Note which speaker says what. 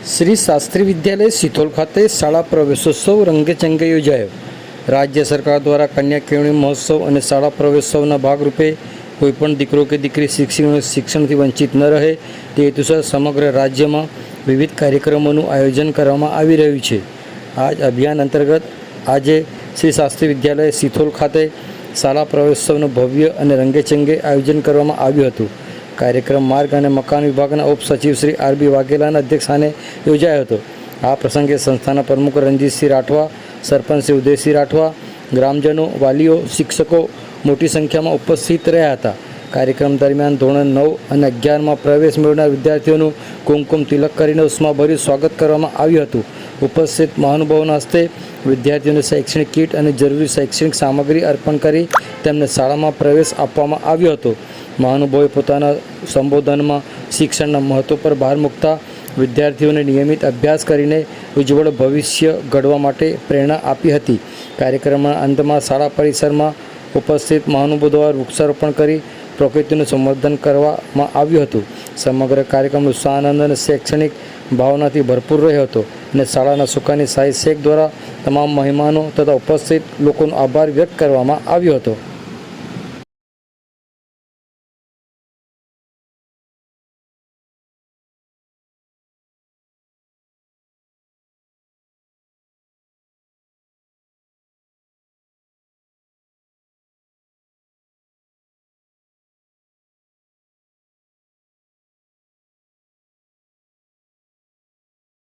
Speaker 1: શ્રી શાસ્ત્રી વિદ્યાલય સિથોલ ખાતે શાળા પ્રવેશોત્સવ રંગેચંગે યોજાયો। રાજ્ય સરકાર દ્વારા કન્યા કેળવણી મહોત્સવ અને શાળા પ્રવેશોત્સવના ભાગરૂપે કોઈપણ દીકરો કે દીકરી શિક્ષણથી વંચિત ન રહે તે હેતુસર સમગ્ર રાજ્યમાં વિવિધ કાર્યક્રમોનું આયોજન કરવામાં આવી રહ્યું છે। આ અભિયાન અંતર્ગત આજે શ્રી શાસ્ત્રી વિદ્યાલય સિથોલ ખાતે શાળા પ્રવેશોત્સવનું ભવ્ય અને રંગેચંગે આયોજન કરવામાં આવ્યું હતું। कार्यक्रम मार्ग और मकान विभागना उपसचिव श्री आर.बी. वाघेलाना अध्यक्षस्थाने योजायो हतो। आ प्रसंगे संस्थाना प्रमुख रणजीत सिंह राठवा, सरपंच श्री उदय सिंह राठवा, ग्रामजनों, वालीओ, शिक्षकों मोटी संख्या में उपस्थित रह्या हता। कार्यक्रम दरमियान धोरण 9 और 11 में प्रवेश मेळवनार विद्यार्थीओनुं कुमकुम तिलक करीने उष्माभर्युं स्वागत करवामां आव्युं हतुं। उपस्थित महानुभावोना हस्ते विद्यार्थीओने शैक्षणिक किट और जरूरी शैक्षणिक सामग्री अर्पण करी तेमने शाळामां प्रवेश आपवामां आव्यो हतो। महानुभावोए पोताना संबोधन में शिक्षण महत्व पर भार मूकता विद्यार्थीओने नियमित अभ्यास करीने उज्जवल भविष्य घड़वा माटे प्रेरणा आपी हती। कार्यक्रमना अंत में शाळा परिसर में उपस्थित महानुभावो द्वारा वृक्षारोपण करी प्रकृतिનું સંવર્ધન કરવામાં આવ્યું હતું। સમગ્ર કાર્યક્રમ ઉત્સાહ આનંદ અને શૈક્ષણિક ભાવનાથી ભરપૂર રહ્યો હતો અને શાળાના સુકાની સાહિબ શેખ દ્વારા તમામ મહેમાનો તથા ઉપસ્થિત લોકોનો આભાર વ્યક્ત કરવામાં આવ્યો હતો।